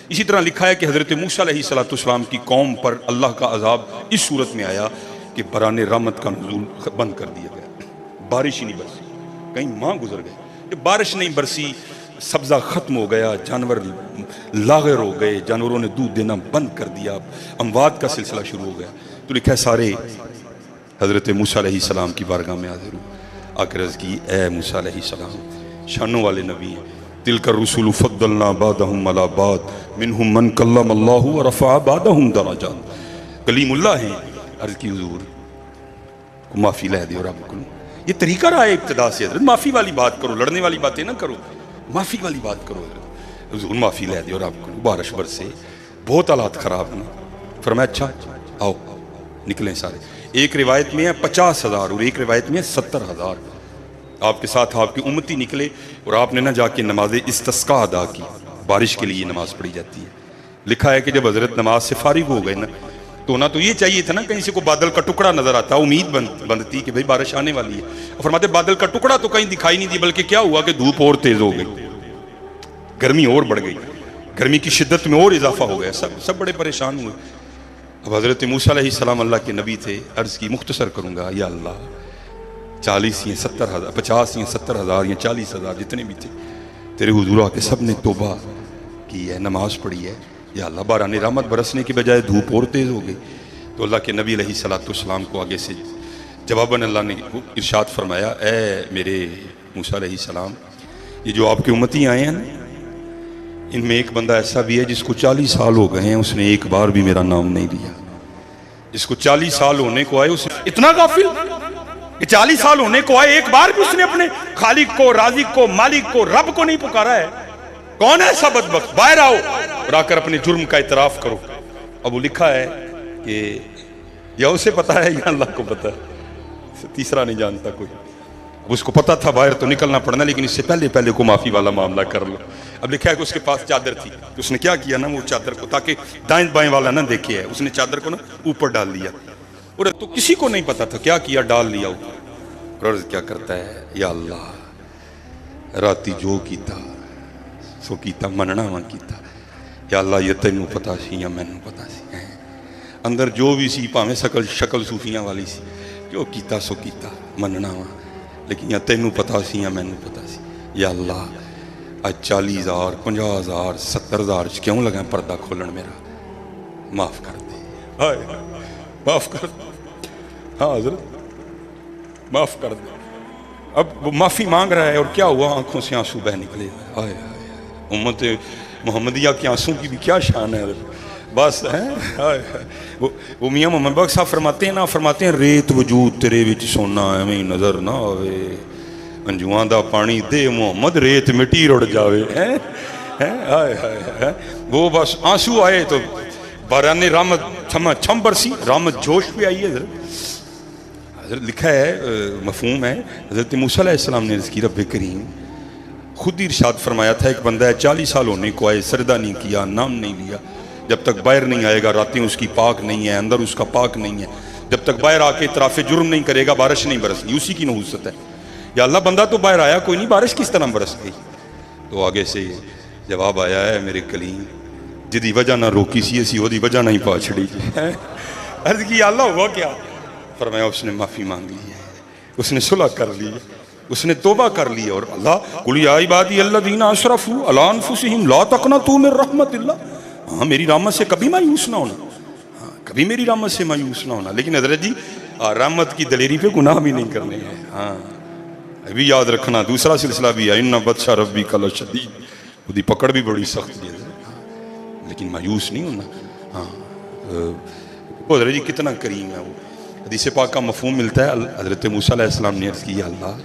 اسی طرح لکھا ہے کہ حضرت موسیٰ علیہ السلام کی قوم پر اللہ کا عذاب اس صورت میں آیا کہ بران رحمت کا نزول بند کر دیا گیا، بارش ہی نہیں برسی، کہیں ماہ گزر گئے کہ بارش نہیں برسی، سبزہ ختم ہو گیا، جانور لاغر ہو گئے، جانوروں نے دودھ دینا بند کر دیا، اموات کا سلسلہ شروع ہو گیا۔ تو لکھا ہے سارے حضرت موسیٰ علیہ السلام کی بارگاہ میں حاضر ہوں، آ کے عرض کی اے موسیٰ علیہ السلام، شانوں والے نبی ہیں، تلک الرسول فضلنا بعضهم علی بعض منہم من کلم اللہ ورفع بعضهم درجات، کلیم اللہ ہیں۔ عرض کی حضور کو معافی لے دے اور آپ کو یہ طریقہ رہا ہے ابتدا سے حضرت، معافی والی بات کرو، لڑنے والی باتیں نہ کرو، معافی والی بات کرو حضرت۔ حضور معافی لے دے اور آپ کو بارش برسے، بہت حالات خراب ہیں۔ فرمایا اچھا آؤ نکلیں سارے۔ ایک روایت میں ہے 50,000 اور ایک روایت میں ہے 70,000 آپ کے ساتھ آپ کے امتی نکلے، اور آپ نے نہ جا کے نماز استسقاء ادا کی، بارش کے لیے نماز پڑھی جاتی ہے۔ لکھا ہے کہ جب حضرت نماز سے فارغ ہو گئے نا، تو نہ تو یہ چاہیے تھا نا کہیں سے کوئی بادل کا ٹکڑا نظر آتا، امید بندتی کہ بھئی بارش آنے والی ہے، اور فرماتے بادل کا ٹکڑا تو کہیں دکھائی نہیں دی، بلکہ کیا ہوا کہ دھوپ اور تیز ہو گئی، گرمی اور بڑھ گئی، گرمی کی شدت میں اور اضافہ ہو گیا، سب بڑے پریشان ہوئے۔ اب حضرت موسیٰ علیہ السلام اللہ کے نبی تھے، عرض کی مختصر کروں گا، یا اللہ 40 یا 70,000 50 یا 70,000 یا 40,000 جتنے بھی تھے تیرے حضور آ کے سب نے توبہ کی ہے، نماز پڑھی ہے، یا اللہ باران رحمت برسنے کی بجائے دھوپ اور تیز ہو گئی۔ تو اللہ کے نبی علیہ السلام کو آگے سے جواباً اللہ نے ارشاد فرمایا، اے میرے موسیٰ علیہ السلام، یہ جو آپ کے امتی آئے ہیں نا، ان میں ایک بندہ ایسا بھی ہے جس کو 40 سال ہو گئے ہیں، اس نے ایک بار بھی میرا نام نہیں لیا۔ جس کو 40 سال ہونے کو آئے، اس نے اتنا غافل کہ 40 سال ہونے کو آئے، ایک بار بھی اس نے اپنے خالق کو، رازق کو، مالک کو، رب کو نہیں پکارا ہے۔ کون ہے ایسا بدبخت؟ باہر آؤ اور آ کر اپنے جرم کا اعتراف کرو۔ اب وہ لکھا ہے کہ یا اسے پتا ہے یا اللہ کو پتا ہے، تیسرا نہیں جانتا کوئی۔ اس کو پتا تھا باہر تو نکلنا پڑنا، لیکن اس سے پہلے کو معافی والا معاملہ کر لو۔ اب لکھا ہے کہ اس کے پاس چادر تھی، اس نے کیا کیا نا، وہ چادر کو تاکہ دائیں بائیں والا نہ دیکھے ہے، اس نے چادر کو نا اوپر ڈال لیا، اور تو کسی کو نہیں پتا تھا کیا کیا، ڈال لیا اوپر۔ اور کیا کرتا ہے، یا اللہ راتی جو کیتا سو کیتا، مننا وا کیتا، یا اللہ یہ تینوں پتا سی یا مینوں پتا سی، اندر جو بھی سی پاویں شکل صوفیاں والی سی، جو کیتا سو کیتا، مننا وا، لیکن یا تینوں پتا سی یا مینوں پتا سی۔ یا اللہ آج 40,000 50,000 70,000 کیوں لگا پردہ کھولن، میرا معاف کر دے، ہائے معاف کر دے، ہاں حضرت معاف کر دے۔ اب وہ معافی مانگ رہا ہے، اور کیا ہوا، آنکھوں سے آنسو بہ نکلے، ہائے ہائے، امت محمدیہ کے آنسو کی بھی کیا شان ہے حضرت، بس ہے۔ وہ میاں محمد بخش صاحب فرماتے ہیں ریت وجود تیرے وچ سونا ایویں نظر نہ آوے، انجواں دا پانی دے محمد ریت مٹی رڑ جاوے، وہ بس آنسو آئے تو باران رحمت چھم برسی، رحمت جوش پہ آئی ہے حضرت۔ لکھا ہے، مفہوم ہے، حضرت موسیٰ علیہ السلام نے عرض کی رب کریم خود ہی ارشاد فرمایا تھا، ایک بندہ ہے 40 سال ہونے کو آئے، سجدہ نہیں کیا، نام نہیں لیا، جب تک باہر نہیں آئے گا راتیں اس کی پاک نہیں ہے، اندر اس کا پاک نہیں ہے، جب تک باہر آ کے اعتراف جرم نہیں کرے گا بارش نہیں برس گی، اسی کی نحوست ہے۔ یا اللہ بندہ تو باہر آیا کوئی نہیں، بارش کس طرح برس گئی؟ تو آگے سے جواب آیا ہے، میرے کلیم جدی وجہ نہ روکی سی اسی وہی وجہ نہیں پا چھڑی۔ عرض کی یا اللہ ہوا کیا؟ فرمایا اس نے معافی مانگ لی ہے، اس نے صلح کر لی ہے، اس نے توبہ کر لی ہے، اور اللہ قل یا عبادی الذین اسرفوا علی انفسہم لا تقنطوا من رحمت اللہ، ہاں میری رحمت سے کبھی مایوس نہ ہونا، ہاں کبھی میری رحمت سے مایوس نہ ہونا۔ لیکن حضرت جی رحمت کی دلیری پہ گناہ بھی نہیں کرنے ہیں، ہاں ابھی یاد رکھنا دوسرا سلسلہ بھی ہے، ان بطش ربک لشدید، خودی پکڑ بھی بڑی سخت ہے، لیکن مایوس نہیں ہونا۔ ہاں حضرت جی کتنا کریم ہے وہ، حدیث پاک کا مفہوم ملتا ہے۔ حضرت موسیٰ علیہ السلام نے عرض کی، یا اللہ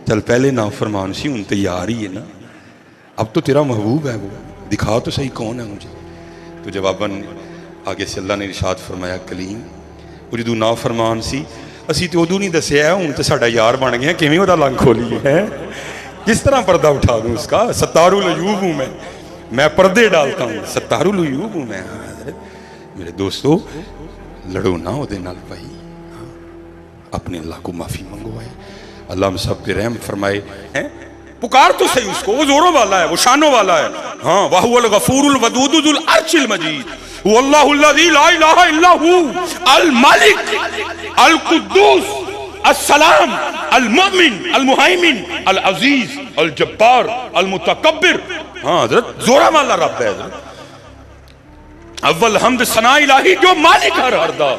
چل پہلے نافرمان سی، ان تیار ہی ہے نا، اب تو تیرا محبوب ہے، وہ دکھا تو صحیح کون ہے مجھے۔ تو جواباً آگے سے اللہ نے ارشاد فرمایا، کلیم وہ جدو نافرمان سی اسی تو ادو نہیں دسیا، ہوں تو ساڈا یار بن گیا، کیویں وہ لنگ کھولی ہے، کس طرح پردہ اٹھا دوں اس کا، ستار العیوب ہوں میں پردے ڈالتا ہوں، ستار العیوب ہوں میں۔ میرے دوستو لڑو نہ ہو دے نال بھائی، اپنے اللہ کو معافی منگوائے، اللہ ہم سب پہ رحم فرمائے۔ پکار تو صحیح اس کو، وہ زوروں والا ہے، وہ شانوں والا ہے. ہاں وَهُوَ الْغَفُورُ الْوَدُودُ ذُو الْعَرْشِ الْمَجِيدُ وَاللَّهُ الَّذِي لَا إِلَٰهَ إِلَّا هُوَ الْمَلِكُ الْقُدُّوسُ السلام المؤمن المہیمن العزیز الجبار المتکبر. ہاں حضرت زورا والا رب ہے حضرت. اول حمد ثنا الہی جو مالک ہر ہردا،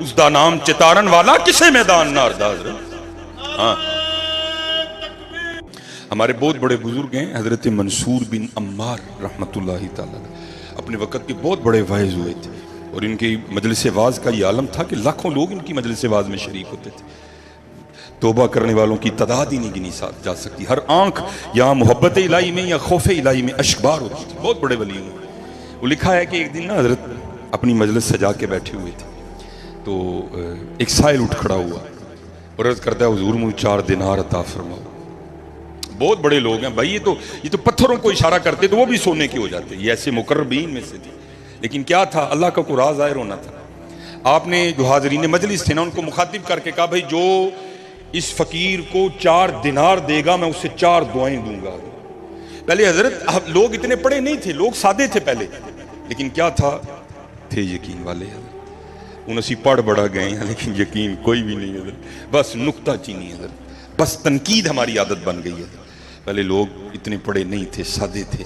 اس دا نام چتارن والا کسے میدان نہ ہردا حضرت. ہاں ہمارے بہت بڑے بزرگ ہیں حضرت منصور بن عمار رحمۃ اللہ تعالی، اپنے وقت کے بہت بڑے واعظ ہوئے تھے، اور ان کی مجلس واعظ کا یہ عالم تھا کہ لاکھوں لوگ ان کی مجلس واعظ میں شریک ہوتے تھے. توبہ کرنے والوں کی تعداد ہی نہیں گنی جا سکتی. ہر آنکھ یا محبت الہی میں یا خوف الہی میں اشکبار ہوتی تھی. بہت بڑے ولی ہوئے. وہ لکھا ہے کہ ایک دن نا حضرت اپنی مجلس سجا کے بیٹھے ہوئے تھے، تو ایک سائل اٹھ کھڑا ہوا اور عرض کرتا ہے حضور مجھے 4 دینار عطا فرماؤ. بہت بڑے لوگ ہیں بھائی، یہ تو پتھروں کو اشارہ کرتے تو وہ بھی سونے کے ہو جاتے. یہ ایسے مقربین میں سے تھے، لیکن کیا تھا، اللہ کا کوئی راز ظاہر ہونا تھا. آپ نے جو حاضرین مجلس تھے نا ان کو مخاطب کر کے کہا بھائی جو اس فقیر کو 4 دینار دے گا میں اسے 4 دعائیں دوں گا. پہلے حضرت لوگ اتنے پڑھے نہیں تھے، لوگ سادے تھے پہلے، لیکن کیا تھا، تھے یقین والے. ان اسی پڑھ بڑا گئے ہیں لیکن یقین کوئی بھی نہیں حضرت. بس نکتہ چینی حضرت، بس تنقید ہماری عادت بن گئی ہے. پہلے لوگ اتنے پڑھے نہیں تھے، سادے تھے،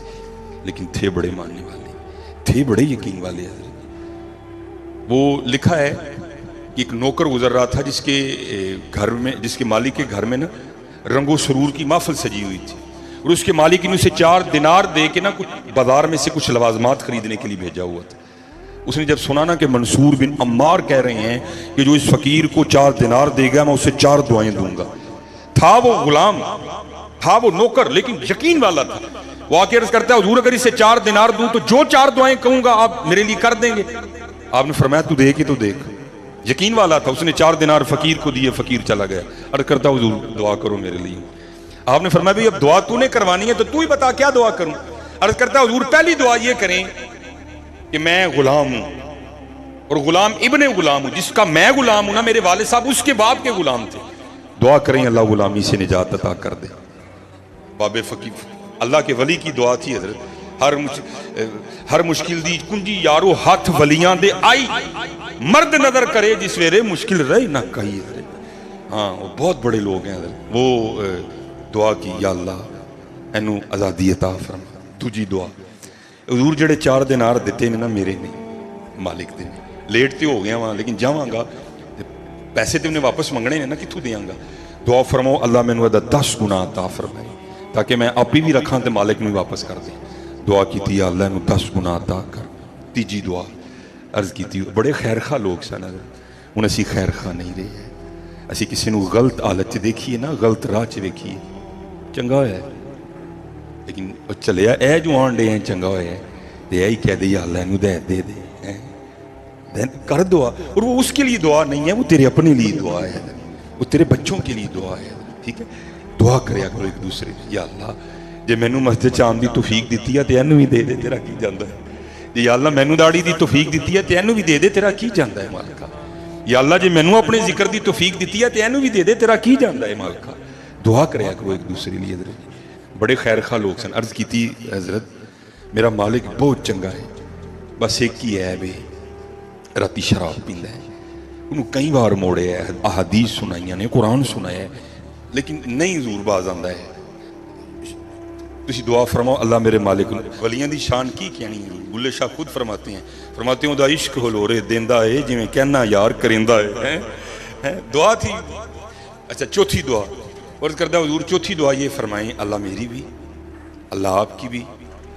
لیکن تھے بڑے ماننے والے، تھے بڑے یقین والے حضرت. وہ لکھا ہے کہ ایک نوکر گزر رہا تھا جس کے گھر میں، جس کے مالک کے گھر میں نا رنگ و سرور کی محفل سجی ہوئی تھی، اور اس کے مالک نے اسے 4 دینار دے کے نا کچھ بازار میں سے کچھ لوازمات خریدنے کے لیے بھیجا ہوا تھا. اس نے جب سنا نا کہ منصور بن عمار کہہ رہے ہیں کہ جو اس فقیر کو 4 دینار دے گا میں اسے 4 دعائیں دوں گا. تھا وہ غلام، تھا وہ نوکر، لیکن یقین والا تھا. وہ آ کے عرض کرتا ہے حضور اگر اسے 4 دینار دوں تو جو 4 دعائیں کہوں گا آپ میرے لیے کر دیں گے. آپ نے فرمایا تو دیکھ ہی تو دیکھ. یقین والا تھا. اس نے 4 دینار فقیر کو دیے، فقیر چلا گیا. عرض کرتا حضور دعا کرو میرے لیے. آپ نے فرمایا بھئی اب دعا تو نے کروانی ہے تو تو ہی بتا کیا دعا کروں. عرض کرتا حضور پہلی دعا یہ کریں کہ میں غلام ہوں اور غلام ابن غلام ہوں، جس کا میں غلام ہوں نا میرے والد صاحب اس کے باپ کے غلام تھے. دعا کریں اللہ غلامی سے نجات عطا کر دے. باب فقیر اللہ کے ولی کی دعا تھی حضرت. ہر مشکل دی کنجی یارو ہاتھ ولیاں دے آئی، مرد نظر کرے جس ویرے مشکل رہے نہ کہی. ہاں وہ بہت بڑے لوگ ہیں حضرت. وہ دعا کی یا اللہ اینو آزادی عطا فرما. تجھی دعا حضور جڑے 4 دینار دیتے نے نا میرے نہیں، مالک دے. لیٹ تے ہو گیا وہاں لیکن جاواں گا، پیسے تے انہیں واپس منگنے نے نا کتھوں دیاں گا. دعا فرماؤ اللہ میں نے 10 گنا عطا فرمائے تاکہ میں آپ بھی رکھاں تے مالک میں واپس کر دیں. دعا کی تھی اللہ نے 10 گنا عطا کر. تیجی دعا عرض کی تھی بڑے خیر خواہ لوگ سن حضرت. ہن اسی خیر خواہ نہیں رہے ہیں. اسی کسی نو غلط حالت چ دیکھیے نا، غلط راہ چ ویکھیے چنگا ہویا ہے، لیکن چلیا اے جو آن ڈے ہیں چنگا ہویا ہے تے اے ہی کہہ دے یا اللہ اینو دے دے کر دعا. اور وہ اس کے لیے دعا نہیں ہے، وہ تیرے اپنے لیے دعا ہے، وہ تیرے بچوں کے لیے دعا ہے. ٹھیک ہے دعا کریا کرو ایک دوسرے یا اللہ جے مینوں مسجد چ آن دی توفیق دتی ہے تے اینو بھی دے دے تیرا کی جاندا ہے. یا اللہ مینوں داڑھی دی توفیق دتی ہے تے اینو بھی دے دے تیرا کی جاندا ہے مالکا. یا اللہ جے مینوں اپنے ذکر دی توفیق دتی ہے تے اینو بھی دے دے تیرا کی جاندا ہے مالکا. دعا کریا کرو ایک دوسرے لیے حضرت. بڑے خیر خواہ لوگ سن. عرض کی تھی حضرت میرا مالک بہت چنگا ہے، بس ایک ہی ہے بے راتی شراب پیندا ہے. انہوں کئی بار موڑے ہے، احادیث سنائیاں نے، قرآن سنایا ہے، لیکن نہیں زور باز آندا ہے. تسی دعا فرماؤ اللہ میرے مالک. ولیاں دی شان کی کہنی ہے. بلے شاہ خود فرماتے ہیں دا عشق ہلورے دیندا ہے جویں کہنا یار کریندا ہے. دعا تھی. اچھا چوتھی دعا عرض کردہ حضور چوتھی دعا یہ فرمائیں اللہ میری بھی، اللہ آپ کی بھی،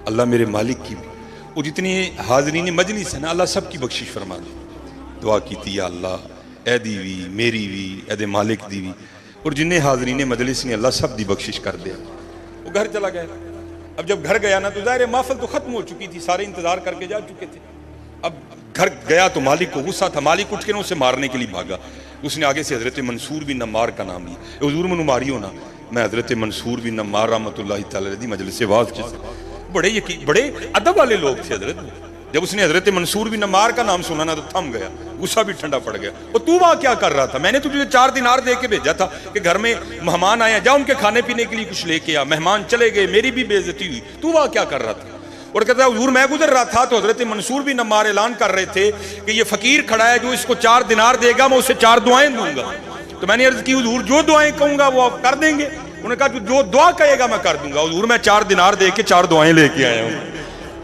اللہ میرے مالک کی بھی، وہ جتنے حاضرین مجلس ہیں نا اللہ سب کی بخشش فرما دے. دعا کی تھی یا اللہ اے دی بھی میری بھی اے دے مالک دی بھی، اور جنہیں حاضرین مجلس نے اللہ سب دی بخشش کر دیا. وہ گھر چلا گیا. اب جب گھر گیا نا تو ظاہر محفل تو ختم ہو چکی تھی، سارے انتظار کر کے جا چکے تھے. اب گھر گیا تو مالک کو غصہ تھا. مالک اٹھ کے نا اسے مارنے کے لیے بھاگا. اس نے آگے سے حضرت منصور بن عمار کا نام لیا. حضور منو ماری ہونا. میں حضرت منصور بن عمار رحمۃ اللہ تعالی علیہ مجلس واعظ بڑے ادب والے لوگ تھے حضرت. جب اس نے حضرت منصور بن نمار کا نام سنا نا تو تھم گیا, غصہ بھی ٹھنڈا پڑ گیا. اور تو وہاں کیا کر رہا تھا؟ میں نے تجھے 4 دینار دے کے بھیجا تھا کہ گھر میں مہمان آئے, جا ان کے کھانے پینے کے لیے کچھ لے کے آ. مہمان چلے گئے, میری بھی بے عزتی ہوئی, تو وہاں کیا کر رہا تھا؟ اور کہتا ہے حضور میں گزر رہا تھا تو حضرت منصور بن نمار اعلان کر رہے تھے کہ یہ فقیر کھڑا ہے, جو اس کو 4 دینار دے گا میں اسے 4 دعائیں دوں گا. تو میں نے عرض کی حضور جو دعائیں کہوں گا وہ آپ کر دیں گے؟ انہوں نے کہا جو دعا کہے گا میں کر دوں گا. حضور میں 4 دینار دے کے 4 دعائیں لے کے آیا ہوں.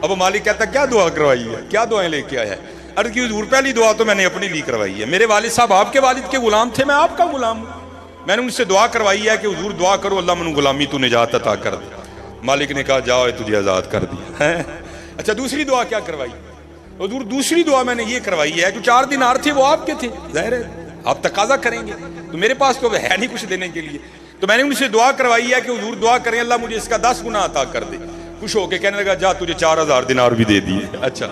اب مالک کہتا کیا دعا کروائی ہے, کیا دعائیں لے کے آیا ہے؟ عرض کی حضور پہلی دعا تو میں نے اپنے لیے کروائی ہے, میرے والد صاحب آپ کے والد کے غلام تھے, میں آپ کا غلام ہوں, میں نے ان سے دعا کروائی ہے کہ حضور دعا کرو اللہ من غلامی تو نجات عطا کر دے. مالک نے کہا جاؤ تجھے آزاد کر دیا. اچھا دوسری دعا کیا کروائی؟ حضور دوسری دعا میں نے یہ کروائی ہے, جو 4 دینار تھے وہ آپ کے تھے, ظاہر ہے آپ تقاضا کریں گے تو میرے پاس تو ہے نہیں کچھ دینے کے لیے, تو میں نے ان سے دعا کروائی ہے کہ حضور دعا کریں اللہ مجھے اس کا 10 گنا عطا کر دے. خوش ہو کے کہنے لگا جا تجھے 4000 دینار بھی دے دیے. اچھا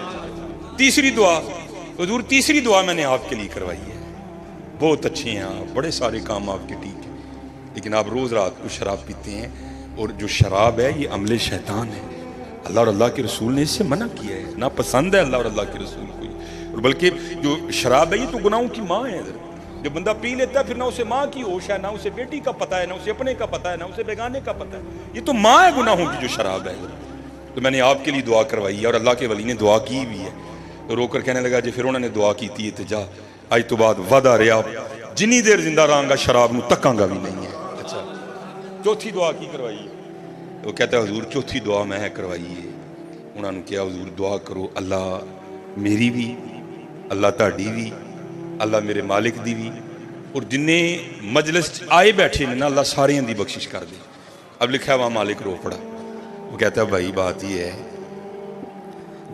تیسری دعا, حضور تیسری دعا میں نے آپ کے لیے کروائی ہے, بہت اچھے ہیں آپ, بڑے سارے کام آپ کے ٹھیک ہیں, لیکن آپ روز رات کو شراب پیتے ہیں, اور جو شراب ہے یہ عمل شیطان ہے, اللہ اور اللہ کے رسول نے اس سے منع کیا ہے, نہ پسند ہے اللہ اور اللہ کے رسول کو. اور بلکہ جو شراب ہے یہ تو گناہوں کی ماں ہے. جو بندہ پی لیتا ہے پھر نہ اسے ماں کی ہوش ہے, نہ اسے بیٹی کا پتہ ہے, نہ اسے اپنے کا پتہ ہے, نہ اسے بیگانے کا پتہ ہے, یہ تو ماں ہے گناہوں کی جو شراب ہے. تو میں نے آپ کے لیے دعا کروائی ہے اور اللہ کے ولی نے دعا کی بھی ہے. تو رو کر کہنے لگا جی پھر انہوں نے دعا کی تھی تے جا آج تو بعد وعدہ رہا جنی دیر زندہ رہاں گا شراب نو تکاں گا بھی نہیں ہے. اچھا چوتھی دعا کی کروائی ہے؟ وہ کہتا ہے حضور چوتھی دعا میں کروائی ہے. انہوں نے کیا حضور دعا کرو اللہ میری بھی, اللہ تہاڈی بھی, اللہ میرے مالک دی بھی, اور جنہیں مجلس آئے بیٹھے نے نا اللہ سارے دی بخشش کر دے. اب لکھا ہے وہاں مالک رو پڑا. وہ کہتا ہے بھائی بات یہ ہے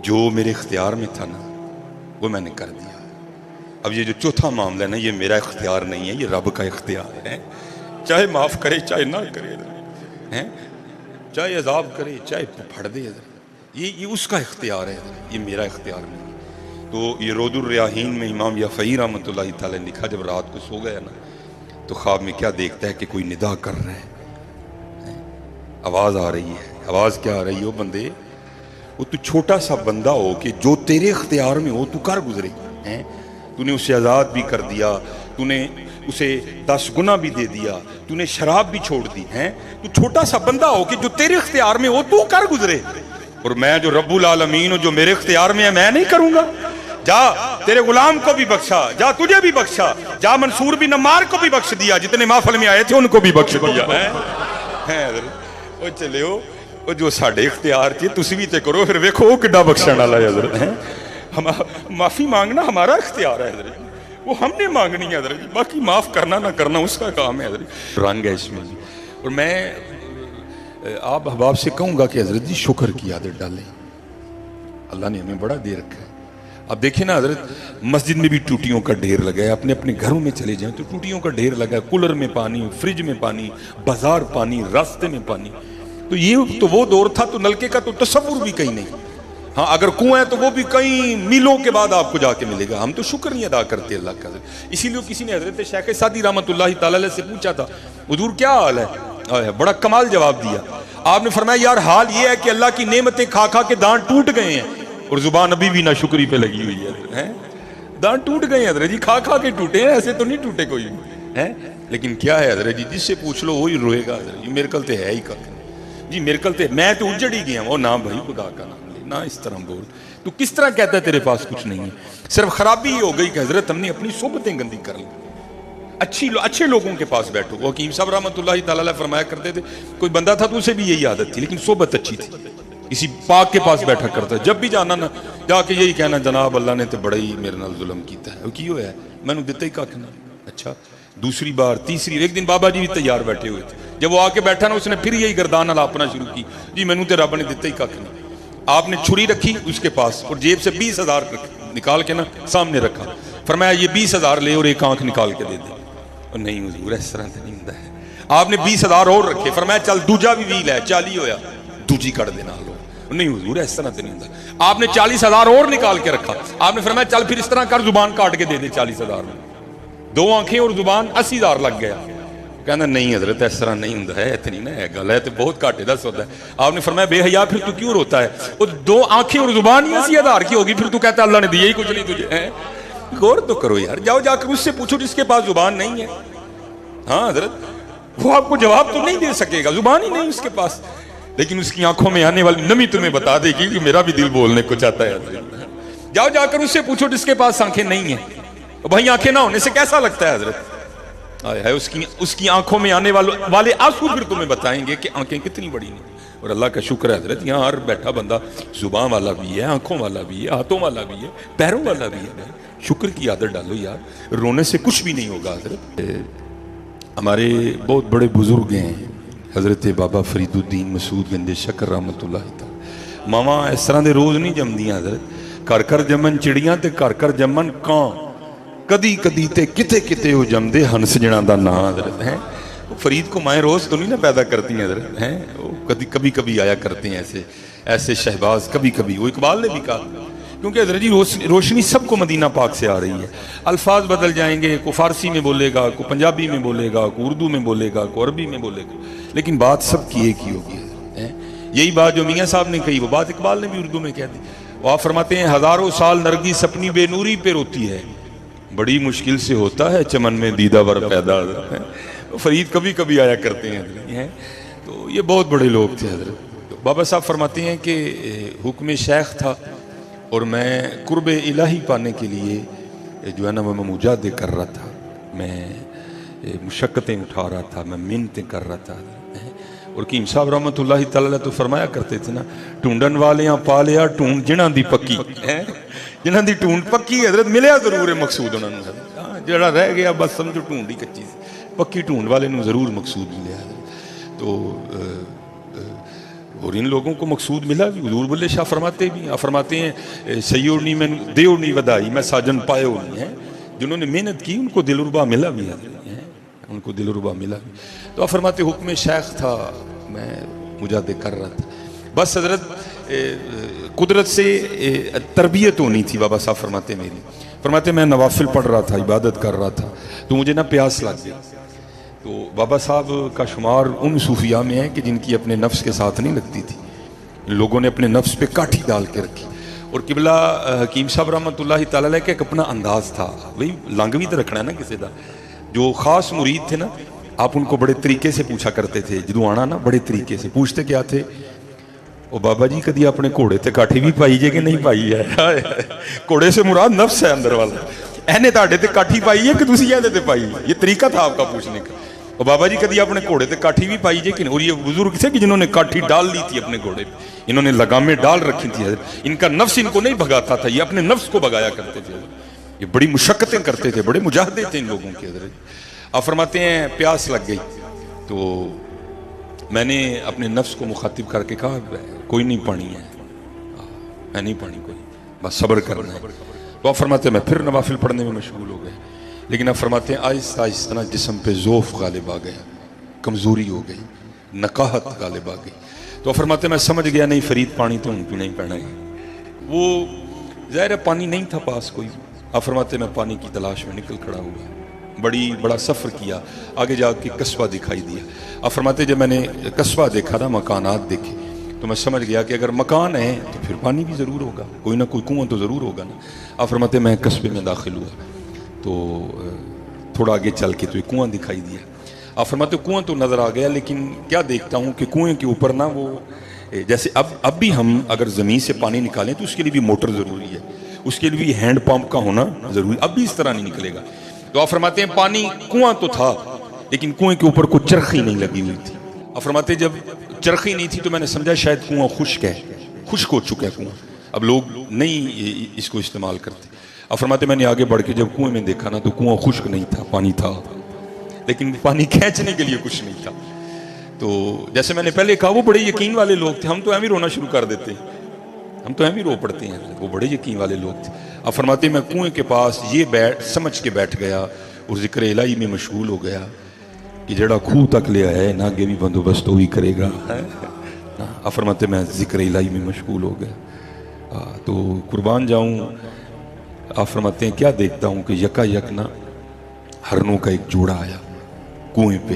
جو میرے اختیار میں تھا نا وہ میں نے کر دیا. اب یہ جو چوتھا معاملہ ہے نا یہ میرا اختیار نہیں ہے, یہ رب کا اختیار ہے. چاہے معاف کرے چاہے نہ کرے, چاہے عذاب کرے چاہے پھڑ دے, یہ اس کا اختیار ہے, یہ میرا اختیار نہیں. تو یہ رود الریاحین میں امام یافعی رحمۃ اللہ تعالی نے لکھا جب رات کو سو گیا نا تو خواب میں کیا دیکھتا ہے کہ کوئی ندا کر رہا ہے, آواز آ رہی ہے. آواز کیا آ رہی ہو بندے, وہ تو چھوٹا سا بندہ ہو کہ جو تیرے اختیار میں ہو تو کر گزرے. تو نے اسے آزاد بھی کر دیا, تو نے اسے 10 گنا بھی دے دیا, تو نے شراب بھی چھوڑ دی. تو چھوٹا سا بندہ ہو کہ جو تیرے اختیار میں ہو تو کر گزرے, اور میں جو رب العالمین ہوں جو میرے اختیار میں ہے میں نہیں کروں گا. جا تیرے غلام کو بھی بخشا, جا تجھے بھی بخشا, جا منصور بن نمار کو بھی بخش دیا, جتنے محفل میں آئے تھے ان کو بھی بخش دیا. وہ چلے ہو وہ جو ساڈے اختیار تھی تسی بھی تے کرو, پھر ویکھو وہ کڈا بخشن والا ہے حضرت. معافی مانگنا ہمارا اختیار ہے حضرت, وہ ہم نے مانگنی ہے حضرت, باقی معاف کرنا نہ کرنا اس کا کام ہے حضرت. رنگ ہے اس میں. اور میں آپ احباب سے کہوں گا کہ حضرت جی شکر کی عادت ڈالیں, اللہ نے ہمیں بڑا دے رکھا ہے. اب دیکھیں نا حضرت مسجد میں بھی ٹوٹیوں کا ڈھیر لگا ہے, اپنے اپنے گھروں میں چلے جائیں تو ٹوٹیوں کا ڈھیر لگا ہے, کولر میں پانی, فریج میں پانی, بازار پانی, راستے میں پانی. تو یہ تو وہ دور تھا تو نلکے کا تو تصور بھی کہیں نہیں. ہاں اگر کنواں ہے تو وہ بھی کئی میلوں کے بعد آپ کو جا کے ملے گا. ہم تو شکر نہیں ادا کرتے اللہ کا. اسی لیے کسی نے حضرت شیخ سعدی رحمۃ اللہ تعالی علیہ سے پوچھا تھا حضور کیا حال ہے, بڑا کمال جواب دیا. آپ نے فرمایا یار حال یہ ہے کہ اللہ کی نعمتیں کھا کھا کے دانت ٹوٹ گئے ہیں اور زبان ابھی بھی ناشکری پہ لگی ہوئی ہے. دانت ٹوٹ گئے ہیں حضرت جی, کھا کھا کے ٹوٹے ہیں, ایسے تو نہیں ٹوٹے کوئی. لیکن کیا ہے حضرت جی, جس سے پوچھ لو وہی روئے گا حضرت جی, میرے کل تو ہے ہی جی, میرے کل تو میں تو اجڑ ہی گیا. وہ نہ بھائی خدا کا نام لے, نہ اس طرح بول. تو کس طرح کہتا ہے تیرے پاس کچھ نہیں ہے؟ صرف خرابی ہی ہو گئی کہ حضرت ہم نے اپنی صحبتیں گندی کر لی. اچھے لوگوں کے پاس بیٹھو. وہ حکیم صاحب رحمۃ اللہ تعالی علیہ فرمایا کرتے تھے کوئی بندہ تھا تو اسے بھی یہی عادت تھی, لیکن صحبت اچھی تھی. کسی پاک کے پاس بیٹھا کرتا ہے, جب بھی جانا نا جا کے یہی کہنا جناب اللہ نے تو بڑا ہی میرے نال ظلم کیتا ہے. وہ کی ہوا ہے میں نے دیتا ہی کھ نہ. اچھا دوسری بار تیسری, ایک دن بابا جی بھی تیار بیٹھے ہوئے تھے, جب وہ آ کے بیٹھا نا اس نے پھر یہی گردان الاپنا شروع کی, جی میں نے تو رب نے دیتا ہی کھ نہیں. آپ نے چھری رکھی اس کے پاس اور جیب سے 20,000 نکال کے نا سامنے رکھا, فرمایا یہ 20,000 لے اور ایک آنکھ نکال کے دے دے. اور نہیں حضور اس طرح سے نہیں ہوتا ہے. آپ نے 20,000 اور رکھے, فرمایا چل دوجا بھی ویل ہے 40 ہویا دوجی کٹ دینا لو. نہیں حضور اس طرح سے نہیں ہوتا. آپ نے 40,000 اور نکال کے رکھا, آپ نے فرمایا چل پھر اس طرح کر زبان کاٹ کے دے دے 40,000 میں. 2 آنکھیں اور زبان 80,000 لگ گیا. کہنا نہیں حضرت اس طرح نہیں ہوں ہے، اتنی نہ ہے گل ہے تو بہت گھاٹے دا سودا ہے. آپ نے فرمایا بے حیا پھر تو کیوں روتا ہے؟ وہ دو آنکھیں اور زبان ہی ایسی آدھار کی ہوگی، پھر تو کہتا اللہ نے دیا ہی کچھ نہیں تجھے. غور تو کرو یار، جاؤ جا کر اس سے پوچھو جس کے پاس زبان نہیں ہے. ہاں حضرت وہ آپ کو جواب تو نہیں دے سکے گا، زبان ہی نہیں اس کے پاس، لیکن اس کی آنکھوں میں آنے والی نمی تمہیں بتا دے گی کہ میرا بھی دل بولنے کو چاہتا ہے. حضرت جاؤ جا کر اس سے پوچھو جس کے پاس آنکھیں نہیں ہیں. بھائی آنکھیں نہ ہونے سے کیسا لگتا ہے حضرت؟ ہے اس کی آنکھوں میں آنے والے آنسو پھر تمہیں بتائیں گے کہ آنکھیں کتنی بڑی ہیں. اور اللہ کا شکر ہے حضرت یہاں ہر بیٹھا بندہ زبان والا بھی ہے، آنکھوں والا بھی ہے، ہاتھوں والا بھی ہے، پیروں والا بھی ہے. شکر کی عادت ڈالو یار، رونے سے کچھ بھی نہیں ہوگا. حضرت ہمارے بہت بڑے بزرگ ہیں حضرت بابا فرید الدین مسعود گنج شکر رحمت اللہ تعالی. ماما اس طرح دے روز نہیں جمدیاں حضرت، گھر گھر جمن چڑیاں تے گھر گھر جمن کان، کدی کدی تے کتے کتے ہو جمدے ہنس جنا دا نا. حضرت ہیں فرید کو مائیں روز تو نہیں نا پیدا کرتی ہیں حضرت، ہیں وہ کبھی کبھی آیا کرتے ہیں ایسے شہباز کبھی کبھی. وہ اقبال نے بھی کہا کیونکہ حضرت جی روشنی سب کو مدینہ پاک سے آ رہی ہے. الفاظ بدل جائیں گے، کو فارسی میں بولے گا، کو پنجابی میں بولے گا، کو اردو میں بولے گا، کو عربی میں بولے گا، لیکن بات سب کی ایک ہی ہوگی. یہی بات جو میاں صاحب نے کہی وہ بات اقبال نے بھی اردو میں کہہ دی. وہ آپ فرماتے ہیں ہزاروں سال نرگس اپنی بے نوری پہ روتی ہے، بڑی مشکل سے ہوتا ہے چمن میں دیدہ ور پیدا. فرید کبھی کبھی آیا کرتے ہیں. تو یہ بہت بڑے لوگ تھے حضرت. بابا صاحب فرماتے ہیں کہ حکم شیخ تھا اور میں قرب الہی پانے کے لیے جو ہے نا میں مجاہدے کر رہا تھا، میں مشقتیں اٹھا رہا تھا، میں منتیں کر رہا تھا. اور کیم صاحب رحمت اللہ تعالی تو فرمایا کرتے تھے نا، ٹونڈن والیاں پالیا ٹونڈ جنہاں دی پکی، جنہاں دی ٹونڈ پکی حضرت ملیا ضرور ہے مقصود انہوں نے. جڑا رہ گیا بس سمجھو ٹونڈ ہی کچی سی، پکی ٹونڈ والے نو ضرور مقصود ملیا. تو اور ان لوگوں کو مقصود ملا بھی. حضور بلے شاہ فرماتے بھی، آپ فرماتے ہیں سیوڑنی میں دیوڑنی ودائی میں ساجن پائے ہوئی ہیں. جنہوں نے محنت کی ان کو دل ربا ملا بھی ہے، ان کو دل ربا ملا بھی. تو آپ فرماتے حکم شیخ تھا، میں مجاہدے کر رہا تھا. بس حضرت قدرت سے تربیت ہونی تھی. بابا صاحب فرماتے میری، فرماتے میں نوافل پڑھ رہا تھا، عبادت کر رہا تھا، تو مجھے نا پیاس لگ گئی. تو بابا صاحب کا شمار ان صوفیاء میں ہے کہ جن کی اپنے نفس کے ساتھ نہیں لگتی تھی، لوگوں نے اپنے نفس پہ کاٹھی ڈال کے رکھی. اور قبلہ حکیم صاحب رحمۃ اللہ تعالی علیہ کا ایک اپنا انداز تھا، وہی لنگ بھی تو رکھنا ہے نا کسی دا. جو خاص مرید تھے نا آپ ان کو بڑے طریقے سے پوچھا کرتے تھے، جدو آنا نا بڑے طریقے سے پوچھتے کیا تھے، او بابا جی کدی اپنے گھوڑے تے کاٹھی بھی پائی جے کہ نہیں پائی ہے؟ گھوڑے سے مراد نفس ہے اندر والا. اینے تاڑے تے کاٹھی پائی ہے کہ تسی اینے تے پائی ہے؟ یہ طریقہ تھا آپ کا پوچھنے کا. اور بابا جی کدی اپنے گھوڑے تے کاٹھی بھی پائی جے کہ نہیں؟ اور یہ بزرگ تھے کہ جنہوں نے کاٹھی ڈال لی تھی اپنے گھوڑے پہ، انہوں نے لگامیں ڈال رکھی تھی. ان کا نفس ان کو نہیں بھگاتا تھا، یہ اپنے نفس کو بھگایا کرتے تھے. یہ بڑی مشقتیں کرتے تھے، بڑے مجاہدے تھے ان لوگوں کے. حضرت آپ فرماتے ہیں پیاس لگ گئی تو میں نے اپنے نفس کو مخاطب کر کے کہا کوئی نہیں پانی ہے، میں نہیں پانی کوئی، بس صبر کرنا ہے. تو آپ فرماتے ہیں میں پھر نوافل پڑھنے میں مشغول ہو گئے. لیکن آپ فرماتے ہیں آہستہ آہستہ نا جسم پہ ذوف غالب آ گیا، کمزوری ہو گئی، نقاہت غالب آ گئی. تو آپ فرماتے ہیں میں سمجھ گیا نہیں فرید پانی تو ان پینا ہی پینا ہے. وہ ظاہر ہے پانی نہیں تھا پاس کوئی. آپ فرماتے ہیں میں پانی کی تلاش میں نکل کھڑا ہوا، بڑا سفر کیا، آگے جا کے قصبہ دکھائی دیا. آپ فرماتے جب میں نے قصبہ دیکھا نا، مکانات دیکھے، تو میں سمجھ گیا کہ اگر مکان ہے تو پھر پانی بھی ضرور ہوگا، کوئی نہ کوئی کنواں تو ضرور ہوگا نا. آپ فرماتے میں قصبے میں داخل ہوا تو تھوڑا آگے چل کے تو ایک کنواں دکھائی دیا. آپ فرماتے کنواں تو نظر آ گیا، لیکن کیا دیکھتا ہوں کہ کنویں کے اوپر نا وہ جیسے اب بھی ہم اگر زمین سے پانی نکالیں تو اس کے لیے بھی موٹر ضروری ہے، اس کے لیے بھی ہینڈ پمپ کا ہونا ضروری، اب بھی اس طرح نہیں نکلے گا. تو آپ فرماتے ہیں پانی کنواں تو تھا لیکن کنویں کے اوپر کوئی چرخی نہیں لگی ہوئی تھی. آپ فرماتے جب چرخی نہیں تھی تو میں نے سمجھا شاید کنواں خشک ہے، خشک ہو چکا ہے کنواں، اب لوگ نہیں اس کو استعمال کرتے. آپ فرماتے میں نے آگے بڑھ کے جب کنویں میں دیکھا نا تو کنواں خشک نہیں تھا، پانی تھا، لیکن پانی کھینچنے کے لیے کچھ نہیں تھا. تو جیسے میں نے پہلے کہا وہ بڑے یقین والے لوگ تھے، ہم تو ایویں رونا شروع کر دیتے ہیں، ہم تو ایویں رو پڑتے ہیں. وہ بڑے یقین والے لوگ تھے. آپ فرماتے ہیں میں کنویں کے پاس یہ سمجھ کے بیٹھ گیا اور ذکر الہی میں مشغول ہو گیا کہ جڑا کھو تک لیا ہے نا آگے بھی بندوبست وہی کرے گا. آپ فرماتے میں ذکر الہی میں مشغول ہو گیا. تو قربان جاؤں، آپ فرماتے ہیں کیا دیکھتا ہوں کہ یکا یک نا ہرنوں کا ایک جوڑا آیا کنویں پہ.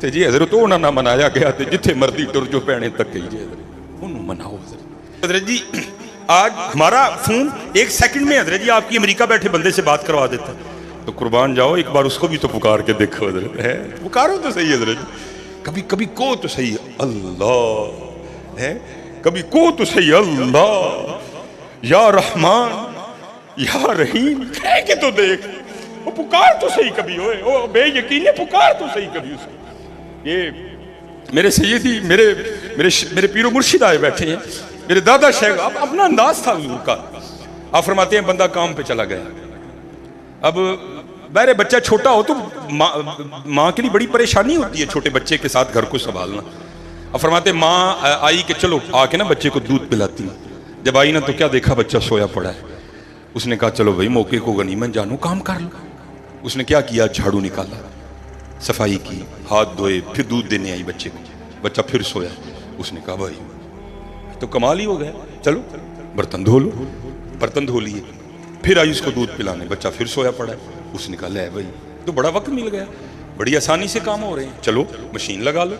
تے جی حضرت وہ نہ منایا گیا تے جتھے مردی ٹر جو پینے تک گئی جی حضرت انہوں مناؤ حضرت جی آج ہمارا فون ایک سیکنڈ میں حضرت جی آپ کی امریکہ بیٹھے بندے سے بات کروا دیتا ہے تو قربان جاؤ ایک بار اس کو بھی تو پکار کے دیکھو حضرت ہے پکارو تو صحیح حضرت کبھی کبھی کو تو صحیح اللہ ہے کبھی کو تو صحیح اللہ یا رحمان یا رحیم کہہ کے تو دیکھ وہ پکار تو صحیح کبھی ہوئے وہ بے یقین ہے پکار تو صحیح کبھی اس کو یہ میرے سیدی میرے پیر و مرشد آئے بیٹھے ہیں میرے دادا شیخ اپنا انداز تھا حضور کا آپ فرماتے ہیں بندہ کام پہ چلا گیا اب بہرے بچہ چھوٹا ہو تو ماں کے لیے بڑی پریشانی ہوتی ہے چھوٹے بچے کے ساتھ گھر کو سنبھالنا اب فرماتے ہیں ماں آئی کہ چلو آ کے نا بچے کو دودھ پلاتی ہوں جب آئی نا تو کیا دیکھا بچہ سویا پڑا ہے اس نے کہا چلو بھائی موقع کو غنیمت جانو کام کر لو اس نے کیا کیا جھاڑو نکالا صفائی کی ہاتھ دھوئے پھر دودھ دینے آئی بچے کو بچہ پھر سویا اس نے کہا بھائی تو کمال ہی ہو گیا چلو برتن دھو لو برتن دھو لیے پھر آئی اس کو دودھ پلانے بچہ پھر سویا پڑا ہے اس نے کہا لے بھائی تو بڑا وقت مل گیا بڑی آسانی سے کام ہو رہے ہیں چلو مشین لگا لو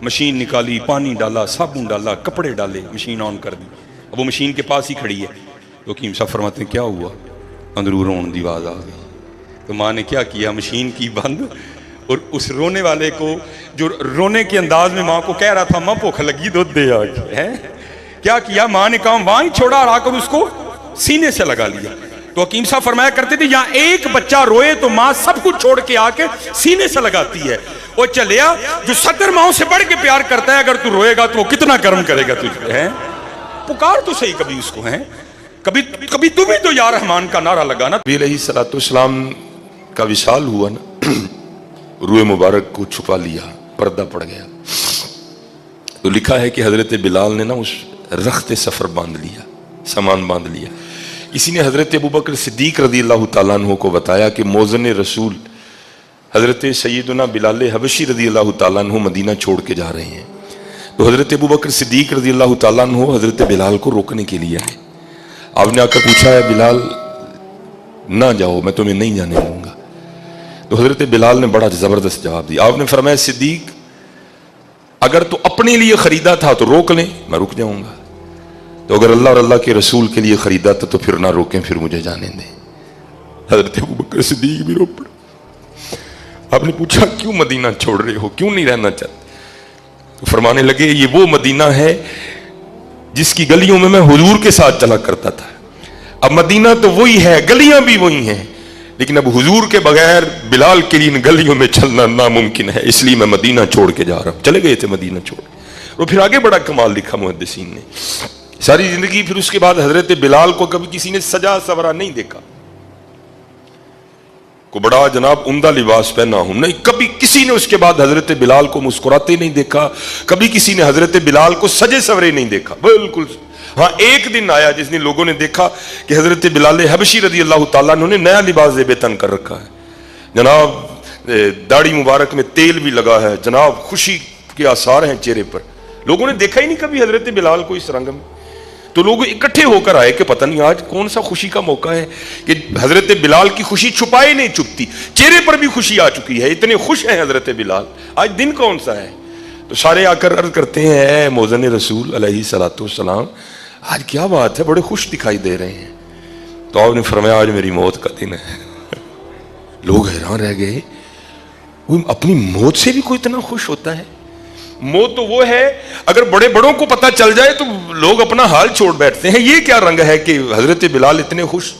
مشین نکالی پانی ڈالا صابن ڈالا کپڑے ڈالے مشین آن کر دی اب وہ مشین کے پاس ہی کھڑی ہے تو حکیم صاحب فرماتے ہیں کیا ہوا اندروں رون دی آواز آ گئی تو ماں نے کیا کیا مشین کی بند اور اس رونے والے کو جو رونے کے انداز میں ماں کو کہہ رہا تھا ماں بھوک لگی دودھ دے آ کیا کیا ماں نے کام وہاں ہی چھوڑا اور آ کر اس کو سینے سے لگا لیا تو حکیم صاحب فرمایا کرتے تھے یہاں ایک بچہ روئے تو ماں سب کچھ چھوڑ کے آ کے سینے سے لگاتی ہے وہ چلیا جو 70 ماؤں سے بڑھ کے پیار کرتا ہے اگر تو روئے گا تو وہ کتنا کرم کرے گا تجھے ہیں پکار تو صحیح کبھی اس کو ہیں کبھی تم ہی تو یا رحمان کا نعرہ لگانا نبی علیہ السلام کا وصال ہوا نا روئے مبارک کو چھپا لیا پردہ پڑ گیا تو لکھا ہے کہ حضرت بلال نے نا اس رخت سفر باندھ لیا سامان باندھ لیا کسی نے حضرت ابوبکر صدیق رضی اللہ تعالیٰ عنہ کو بتایا کہ موزن رسول حضرت سیدنا بلال حبشی رضی اللہ تعالیٰ عنہ مدینہ چھوڑ کے جا رہے ہیں تو حضرت ابوبکر صدیق رضی اللہ تعالیٰ عنہ حضرت بلال کو روکنے کے لیے آئے آپ نے آ کر پوچھا ہے بلال نہ جاؤ میں تمہیں نہیں جانے دوں گا تو حضرت بلال نے بڑا زبردست جواب دیا آپ نے فرمایا صدیق اگر تو اپنے لیے خریدا تھا تو روک لیں میں رک جاؤں گا تو اگر اللہ اور اللہ کے رسول کے لیے خریدا تھا تو پھر نہ روکیں پھر مجھے جانے دیں حضرت ابوبکر صدیق بھی رو پڑے آپ نے پوچھا کیوں مدینہ چھوڑ رہے ہو کیوں نہیں رہنا چاہتے تو فرمانے لگے یہ وہ مدینہ ہے جس کی گلیوں میں حضور کے ساتھ چلا کرتا تھا اب مدینہ تو وہی ہے گلیاں بھی وہی ہیں لیکن اب حضور کے بغیر بلال کے لیے ان گلیوں میں چلنا ناممکن ہے اس لیے میں مدینہ چھوڑ کے جا رہا ہوں چلے گئے تھے مدینہ چھوڑ اور پھر آگے بڑا کمال لکھا محدثین نے ساری زندگی پھر اس کے بعد حضرت بلال کو کبھی کسی نے سجا سورا نہیں دیکھا کو بڑا جناب عمدہ لباس پہنا ہوں نہیں کبھی کسی نے اس کے بعد حضرت بلال کو مسکراتے نہیں دیکھا کبھی کسی نے حضرت بلال کو سجے سورے نہیں دیکھا بالکل ہاں ایک دن آیا جس نے لوگوں نے دیکھا کہ حضرت بلال حبشی رضی اللہ تعالیٰ نے نیا لباس زیب تن کر رکھا ہے جناب داڑھی مبارک میں تیل بھی لگا ہے جناب خوشی کے آثار ہیں چہرے پر لوگوں نے دیکھا ہی نہیں کبھی حضرت بلال کو اس رنگ میں تو لوگ اکٹھے ہو کر آئے کہ پتہ نہیں آج کون سا خوشی کا موقع ہے کہ حضرت بلال کی خوشی چھپائے نہیں چھپتی چہرے پر بھی خوشی آ چکی ہے اتنے خوش ہیں حضرت بلال آج دن کون سا ہے تو سارے آ کر عرض کرتے ہیں اے موزن رسول علیہ الصلوۃ والسلام آج کیا بات ہے بڑے خوش دکھائی دے رہے ہیں تو آپ نے فرمایا آج میری موت کا دن ہے لوگ حیران رہ گئے وہ اپنی موت سے بھی کوئی اتنا خوش ہوتا ہے موت تو وہ ہے اگر بڑے بڑوں کو پتہ چل جائے تو لوگ اپنا حال چھوڑ بیٹھتے ہیں یہ کیا رنگ ہے کہ حضرت بلال اتنے خوش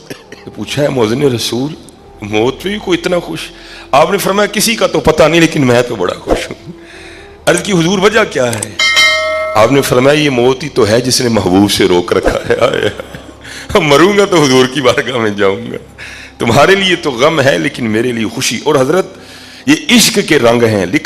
پوچھا ہے موزن رسول موت پہ بھی کوئی اتنا خوش آپ نے فرمایا کسی کا تو پتہ نہیں لیکن میں تو بڑا خوش ہوں عرض کی حضور وجہ کیا ہے آپ نے فرمایا یہ موت ہی تو ہے جس نے محبوب سے روک رکھا ہے مروں گا تو حضور کی بارگاہ میں جاؤں گا تمہارے لیے تو غم ہے لیکن میرے لیے خوشی اور حضرت یہ عشق کے رنگ ہیں لکھا